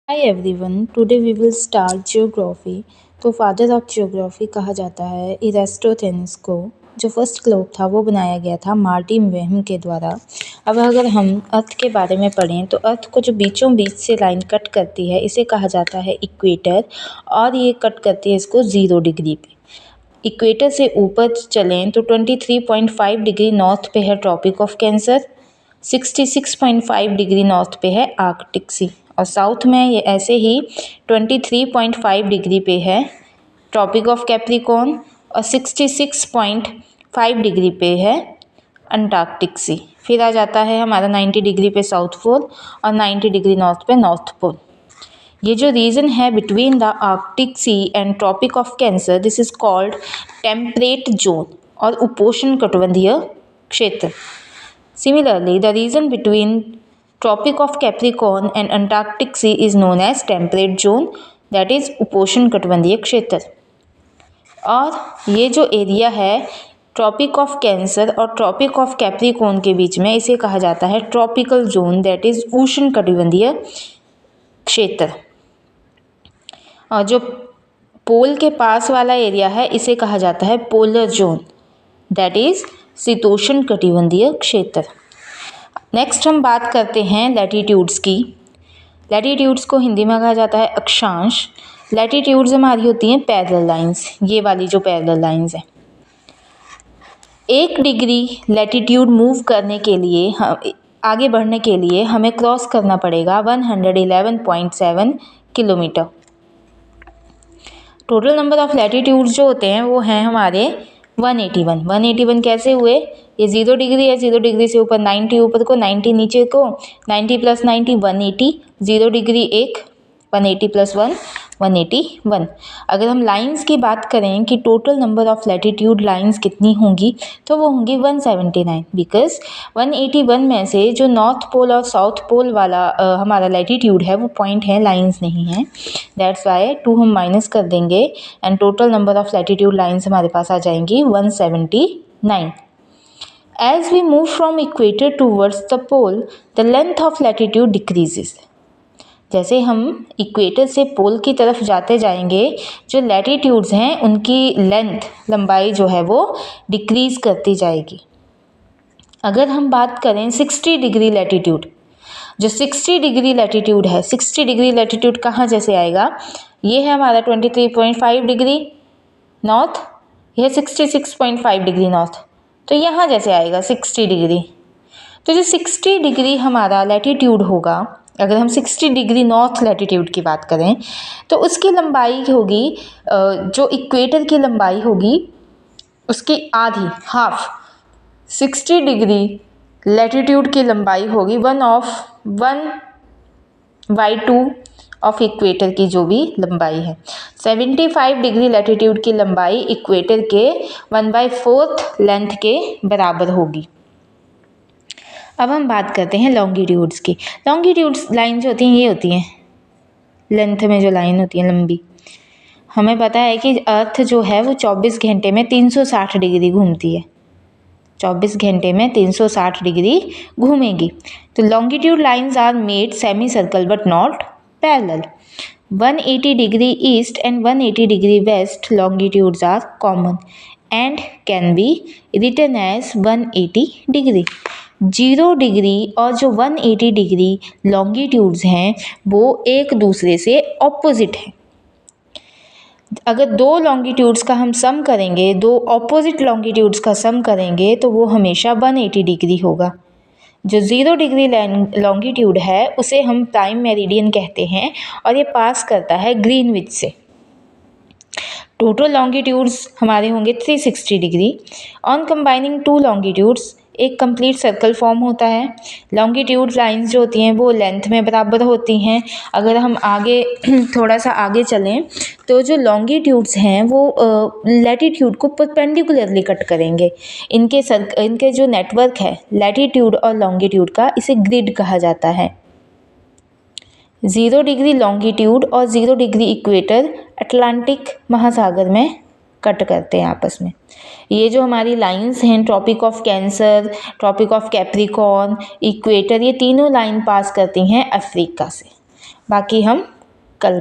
Hi everyone, today we will start geography. तो father of geography कहा जाता है इरास्टोथेनिस को। जो फर्स्ट ग्लोब था वो बनाया गया था मार्टिन वेहम के द्वारा। अब अगर हम अर्थ के बारे में पढ़ें तो अर्थ को जो बीचों बीच से लाइन कट करती है इसे कहा जाता है इक्वेटर, और ये कट करती है इसको 0 डिग्री पे। इक्वेटर से ऊपर चलें तो 23.5 डिग्री नॉर्थ पे है tropic of Cancer, 66.5 degree north पे है आर्कटिक सी, और साउथ में ये ऐसे ही 23.5 डिग्री पे है ट्रॉपिक ऑफ कैप्रिकॉर्न, और 66.5 डिग्री पे है अंटार्कटिक सी। फिर आ जाता है हमारा 90 डिग्री पे साउथ पोल और 90 डिग्री नॉर्थ पे नॉर्थ पोल। ये जो रीजन है between the Arctic sea and tropic of Cancer, this is called temperate zone और उपोष्ण कटिबंधीय क्षेत्र। Similarly, the region between Tropic of Capricorn and Antarctic Sea is known as temperate zone, that is उपोष्ण कटिबंधीय क्षेत्र। और ये जो एरिया है ट्रॉपिक ऑफ कैंसर और ट्रॉपिक ऑफ कैप्रिकॉर्न के बीच में, इसे कहा जाता है ट्रॉपिकल जोन, दैट इज उष्ण कटिबंधीय क्षेत्र। और जो पोल के पास वाला एरिया है इसे कहा जाता है पोलर जोन, दैट इज शीतोष्ण कटिबंधीय क्षेत्र। नेक्स्ट हम बात करते हैं लैटिट्यूड्स की। लैटिट्यूड्स को हिंदी में कहा जाता है अक्षांश। लैटिट्यूड्स हमारी होती हैं पैरेलल लाइंस, ये वाली जो पैरेलल लाइंस हैं। 1 डिग्री लैटिट्यूड मूव करने के लिए, आगे बढ़ने के लिए हमें क्रॉस करना पड़ेगा 111.7 kilometre. Total number of latitudes जो होते हैं वो हैं हमारे 181 कैसे हुए? ये 0 डिग्री है, 0 डिग्री से ऊपर 90 ऊपर को, 90 नीचे को, 90 + 90 180, 0 डिग्री 1, 180 + 1 181। अगर हम लाइंस की बात करें कि total number of latitude lines कितनी होंगी, तो वो होंगी 179, बिकॉज 181 में से जो नॉर्थ पोल और साउथ पोल वाला हमारा लैटिट्यूड है वो पॉइंट है, लाइंस नहीं है। दैट्स वाई 2 हम माइनस कर देंगे and total number of latitude lines हमारे पास आ जाएंगी 179। As we move from equator towards the pole, the length of latitude decreases. जैसे हम इक्वेटर से पोल की तरफ जाते जाएंगे, जो लैटिट्यूड्स हैं उनकी लेंथ, लंबाई जो है वो डिक्रीज करती जाएगी। अगर हम बात करें 60 डिग्री लैटिट्यूड, जो 60 डिग्री लैटिट्यूड है, 60 डिग्री लैटिट्यूड कहाँ जैसे आएगा? ये है हमारा 23.5 डिग्री नॉर्थ, यह 66.5 डिग्री नॉर्थ, तो यहाँ जैसे आएगा 60 डिग्री। तो जो 60 डिग्री हमारा लैटिट्यूड होगा, अगर हम 60 डिग्री नॉर्थ लैटिट्यूड की बात करें तो उसकी लंबाई होगी, जो इक्वेटर की लंबाई होगी उसकी आधी, हाफ। 60 डिग्री लैटिट्यूड की लंबाई होगी 1/2 ऑफ इक्वेटर की जो भी लंबाई है। 75 डिग्री लैटिट्यूड की लंबाई इक्वेटर के 1/4 लेंथ के बराबर होगी। अब हम बात करते हैं लॉन्गिट्यूड्स की। लॉन्गिट्यूड्स लाइन जो होती हैं ये होती हैं लेंथ में जो लाइन होती है लंबी। हमें पता है कि अर्थ जो है वो 24 घंटे में 360 डिग्री घूमती है, 24 घंटे में 360 डिग्री घूमेगी। तो longitude lines are made semi circle but not parallel. 180 degree east and 180 degree west longitudes are common and can be written as 180 degree. 0 degree और जो 180 डिग्री longitudes हैं वो एक दूसरे से ऑपोजिट हैं। अगर दो लॉन्गिट्यूड्स का हम सम करेंगे, दो ऑपोजिट लॉन्गिट्यूड्स का सम करेंगे तो वो हमेशा 180 डिग्री होगा। जो 0 डिग्री लॉन्गिट्यूड है उसे हम प्राइम मेरिडियन कहते हैं और ये पास करता है ग्रीनविच से। टोटल लॉन्गिट्यूड्स हमारे होंगे 360 डिग्री। ऑन कंबाइनिंग 2 लॉन्गिट्यूड्स एक कंप्लीट सर्कल फॉर्म होता है। लॉन्गिट्यूड लाइंस जो होती हैं वो लेंथ में बराबर होती हैं। अगर हम आगे थोड़ा सा आगे चलें तो जो लॉन्गिट्यूड्स हैं वो लैटिट्यूड को परपेंडिकुलरली कट करेंगे। इनके जो नेटवर्क है लैटिट्यूड और लॉन्गिट्यूड का, इसे ग्रिड कहा जाता है। 0 डिग्री लॉन्गिट्यूड और 0 डिग्री इक्वेटर अटलांटिक महासागर में कट करते हैं आपस में। ये जो हमारी लाइंस हैं tropic of Cancer, tropic of Capricorn, equator, ये तीनों लाइन पास करती हैं अफ्रीका से। बाकी हम कल